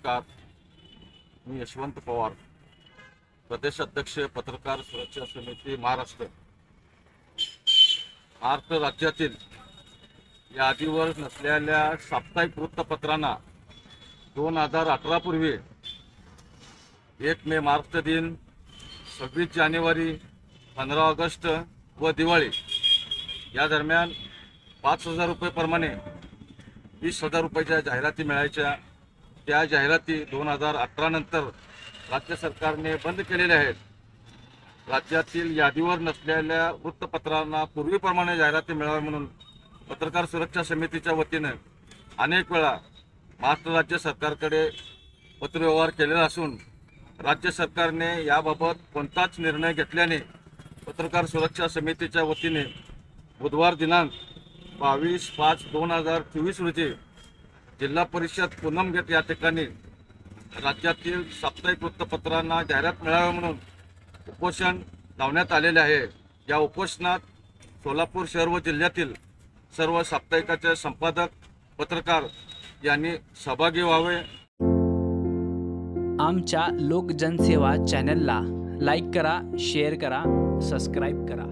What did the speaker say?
नमस्कार. मी यशवंत पवार, प्रदेश अध्यक्ष पत्रकार सुरक्षा समिती महाराष्ट्र. महाराष्ट्र राज्यातील यादीवर नसलेल्या साप्ताहिक वृत्तपत्रांना 2018 पूर्वी 1 मे महाराष्ट्र दिन, 26 जानेवारी, 15 ऑगस्ट व दिवाळी या दरम्यान 5,000 रुपये प्रमाणे 20,000 रुपयाच्या जाहिराती मिळायच्या. त्या जाहिराती 2018 नंतर राज्य सरकारने बंद केलेल्या आहेत. राज्यातील यादीवर नसलेल्या वृत्तपत्रांना पूर्वीप्रमाणे जाहिराती मिळाव्या म्हणून पत्रकार सुरक्षा समितीच्या वतीने अनेक वेळा महाराष्ट्र राज्य सरकारकडे पत्रव्यवहार केलेला असून राज्य सरकारने याबाबत कोणताच निर्णय घेतल्याने पत्रकार सुरक्षा समितीच्या वतीने बुधवार दिनांक 22/5/2024 रोजी जिल्हा परिषद पूनमगेट या ठिकाणी राज्यातील साप्ताहिक वृत्तपत्रांना जाहिरात मिळावी म्हणून उपोषण लावण्यात आलेले आहे. या उपोषणात सोलापूर शहर व जिल्ह्यातील सर्व साप्ताहिकाचे संपादक पत्रकार यांनी सहभागी व्हावे. आमच्या लोकजनसेवा चॅनलला लाईक करा, शेअर करा, सबस्क्राईब करा.